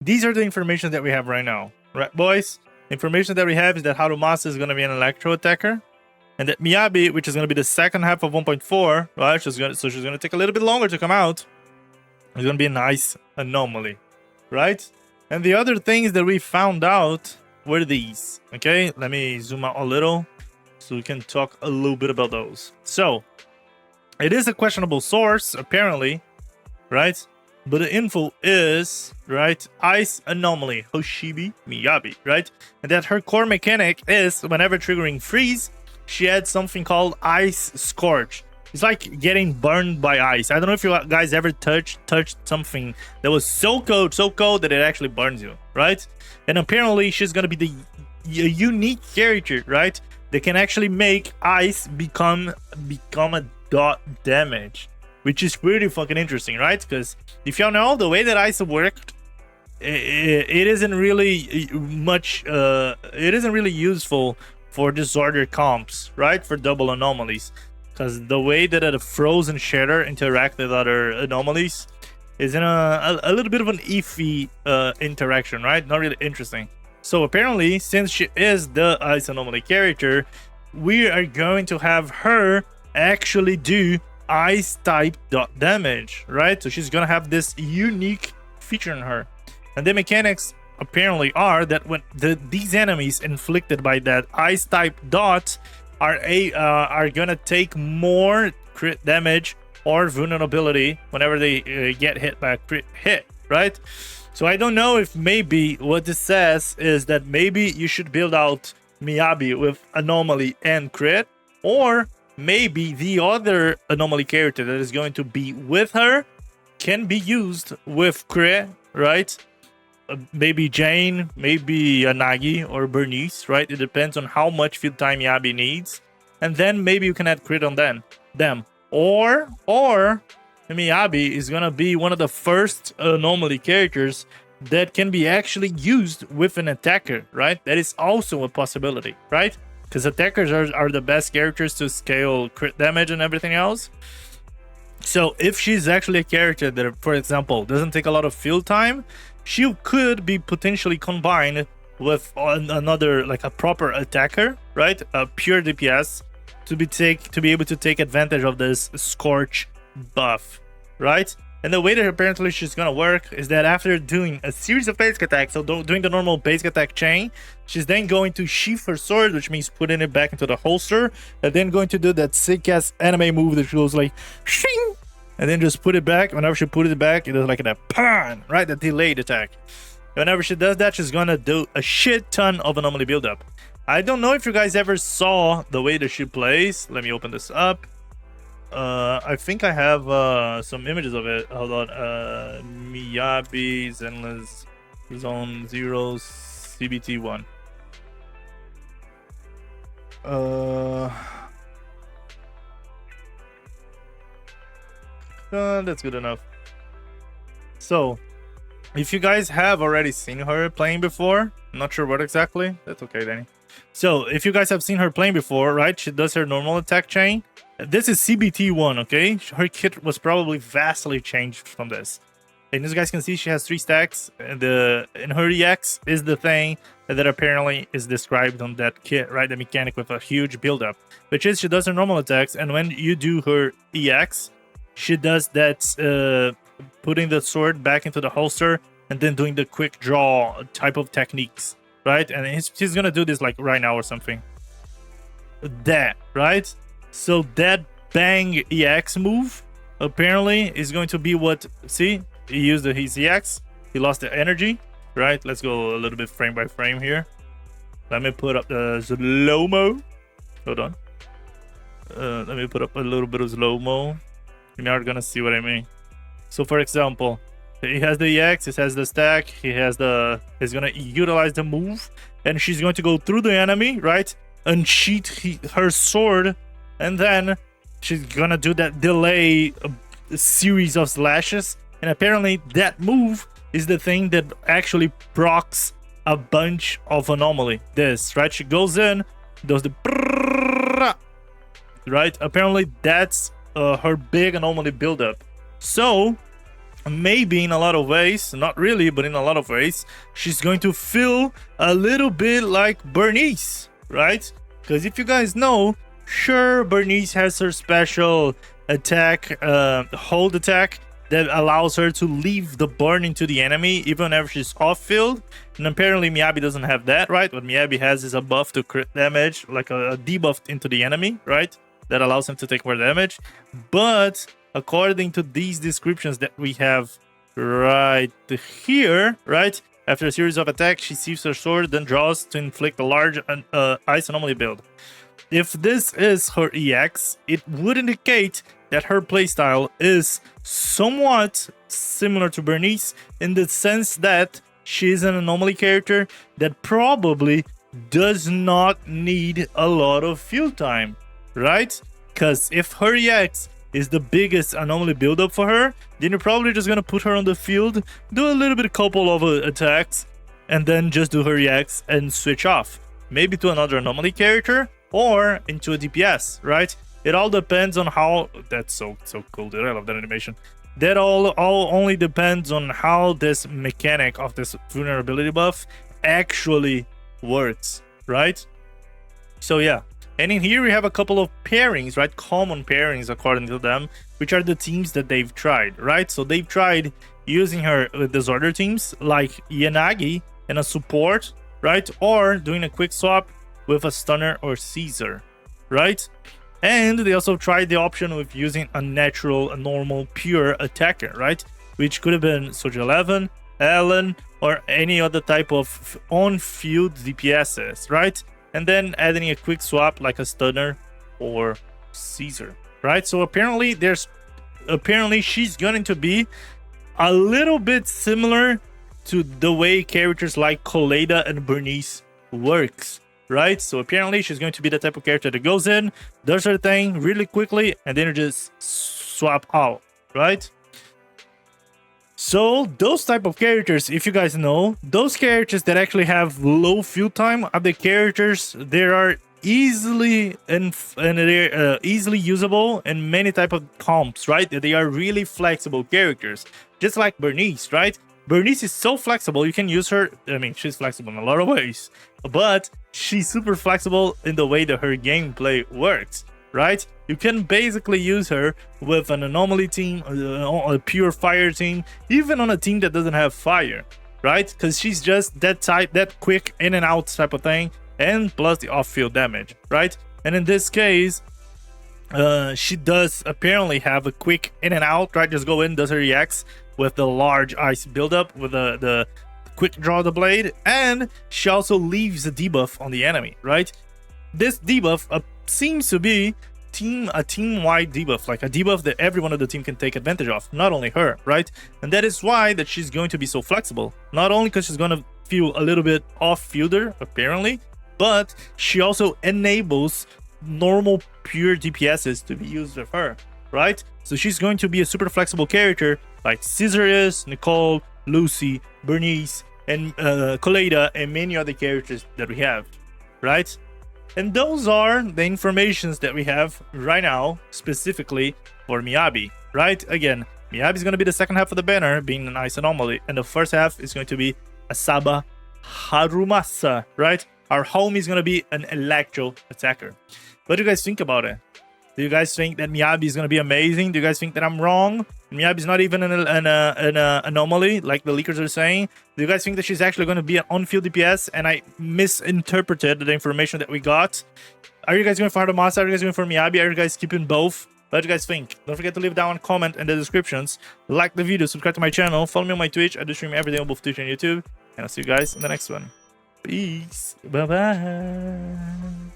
These are the information that we have right now, right, boys? Information that we have is that Harumasa is going to be an electro attacker, and that Miyabi, which is going to be the second half of 1.4, right? She's going to take a little bit longer to come out. It's going to be a nice anomaly, right? And the other things that we found out were these. Okay, let me zoom out a little so we can talk a little bit about those. So it is a questionable source, apparently, right? But the info is, right, Ice Anomaly, Hoshibi Miyabi, right? And that her core mechanic is, whenever triggering freeze, she adds something called Ice Scorch. It's like getting burned by ice. I don't know if you guys ever touched something that was so cold that it actually burns you, right? And apparently she's gonna be the unique character, right? That can actually make ice become a dot damage, which is pretty fucking interesting, right? Because if y'all know the way that ice worked, it isn't really much. It isn't really useful for disordered comps, right? For double anomalies, because the way that a frozen shatter interact with other anomalies is in a little bit of an iffy interaction, right? Not really interesting. So apparently, since she is the ice anomaly character, we are going to have her actually do ice type dot damage, right? So she's gonna have this unique feature in her, and the mechanics apparently are that when these enemies inflicted by that ice type dot are gonna take more crit damage or vulnerability whenever they get hit by a crit hit, right? So I don't know if maybe what this says is that maybe you should build out Miyabi with anomaly and crit, or maybe the other anomaly character that is going to be with her can be used with crit, right? Maybe Jane, maybe Nagi or Bernice, right? It depends on how much field time Miyabi needs, and then maybe you can add crit on them. Or Miyabi is gonna be one of the first anomaly characters that can be actually used with an attacker, right? That is also a possibility, right? Because attackers are the best characters to scale crit damage and everything else. So if she's actually a character that, for example, doesn't take a lot of field time, she could be potentially combined with another, like a proper attacker, right? A pure DPS to be able to take advantage of this Scorch buff, right? And the way that apparently she's gonna work is that after doing a series of basic attacks, so doing the normal basic attack chain, she's then going to sheath her sword, which means putting it back into the holster, and then going to do that sick ass anime move that goes like shing, and then just put it back. Whenever she put it back, it does like a pan, right? The delayed attack. Whenever she does that, she's gonna do a shit ton of anomaly buildup. I don't know if you guys ever saw the way that she plays. Let me open this up. I think I have some images of it. Hold on. Miyabi Zenless Zone 0 CBT1. That's good enough. So, if you guys have already seen her playing before, I'm not sure what exactly. That's okay, Danny. So, if you guys have seen her playing before, right? She does her normal attack chain. This is CBT1, okay? Her kit was probably vastly changed from this. And as you guys can see, she has 3 stacks. And her EX is the thing that apparently is described on that kit, right? The mechanic with a huge buildup, which is she does her normal attacks, and when you do her EX, she does that putting the sword back into the holster and then doing the quick draw type of techniques, right? And she's gonna do this like right now or something. That, right? So that bang EX move apparently is going to be what, see, he used his EX, he lost the energy, right? Let's go a little bit frame by frame here. Let me put up the slow-mo. Hold on. Let me put up a little bit of slow-mo. You're not gonna see what I mean. So for example, he has the EX, he has the stack, he's gonna utilize the move, and she's going to go through the enemy, right? Unsheath her sword, and then she's gonna do that delay series of slashes. And apparently that move is the thing that actually procs a bunch of anomaly. This, right? She goes in, does the right? Apparently that's her big anomaly buildup. So maybe in a lot of ways, not really, but in a lot of ways, she's going to feel a little bit like Bernice, right? Because if you guys know, sure, Bernice has her special attack, hold attack, that allows her to leave the burn into the enemy even whenever she's off field. And apparently Miyabi doesn't have that, right? What Miyabi has is a buff to crit damage, like a debuff into the enemy, right? That allows him to take more damage. But according to these descriptions that we have right here, right? After a series of attacks, she sees her sword, then draws to inflict a large ice anomaly build. If this is her EX, it would indicate that her playstyle is somewhat similar to Bernice in the sense that she's an anomaly character that probably does not need a lot of field time, right? Because if her EX is the biggest anomaly buildup for her, then you're probably just gonna put her on the field, do a little bit, couple of attacks, and then just do her EX and switch off. Maybe to another anomaly character or into a DPS, right? It all depends on how. That's so cool, dude. I love that animation. That all only depends on how this mechanic of this vulnerability buff actually works, right? So yeah. And in here we have a couple of pairings, right? Common pairings according to them, which are the teams that they've tried, right? So they've tried using her with disorder teams like Yanagi and a support, right? Or doing a quick swap with a stunner or Caesar, right? And they also tried the option with using a natural, a normal, pure attacker, right? Which could have been Soldier 11, Allen, or any other type of on-field DPSs, right? And then adding a quick swap like a stunner or Caesar, right? So apparently she's going to be a little bit similar to the way characters like Coleda and Bernice works, right? So apparently she's going to be the type of character that goes in, does her thing really quickly, and then you just swap out, right? So those type of characters, if you guys know, those characters that actually have low field time are the characters that are easily easily usable in many type of comps, right? They are really flexible characters, just like Bernice, right? Bernice is so flexible, you can use her. I mean, she's flexible in a lot of ways, but she's super flexible in the way that her gameplay works, right? You can basically use her with an anomaly team, a pure fire team, even on a team that doesn't have fire, right? Because she's just that type, that quick in and out type of thing, and plus the off-field damage, right? And in this case, she does apparently have a quick in and out, right? Just go in, does her EX with the large ice buildup, with the quick draw of the blade, and she also leaves a debuff on the enemy, right? This debuff seems to be a team-wide debuff, like a debuff that everyone of the team can take advantage of, not only her, right? And that is why that she's going to be so flexible. Not only because she's going to feel a little bit off-fielder, apparently, but she also enables normal pure DPSs to be used with her, right? So she's going to be a super flexible character like Caesar is, Nicole, Lucy, Bernice, and Coleda, and many other characters that we have, right? And those are the informations that we have right now, specifically for Miyabi, right? Again, Miyabi is going to be the second half of the banner, being an ice anomaly, and the first half is going to be Asaba Harumasa, right? Our homie is going to be an electro attacker. What do you guys think about it? Do you guys think that Miyabi is going to be amazing? Do you guys think that I'm wrong? Miyabi is not even an anomaly, like the leakers are saying. Do you guys think that she's actually going to be an on-field DPS and I misinterpreted the information that we got? Are you guys going for Harumasa? Are you guys going for Miyabi? Are you guys keeping both? What do you guys think? Don't forget to leave down a comment in the descriptions. Like the video, subscribe to my channel, follow me on my Twitch. I do stream every day on both Twitch and YouTube. And I'll see you guys in the next one. Peace. Bye-bye.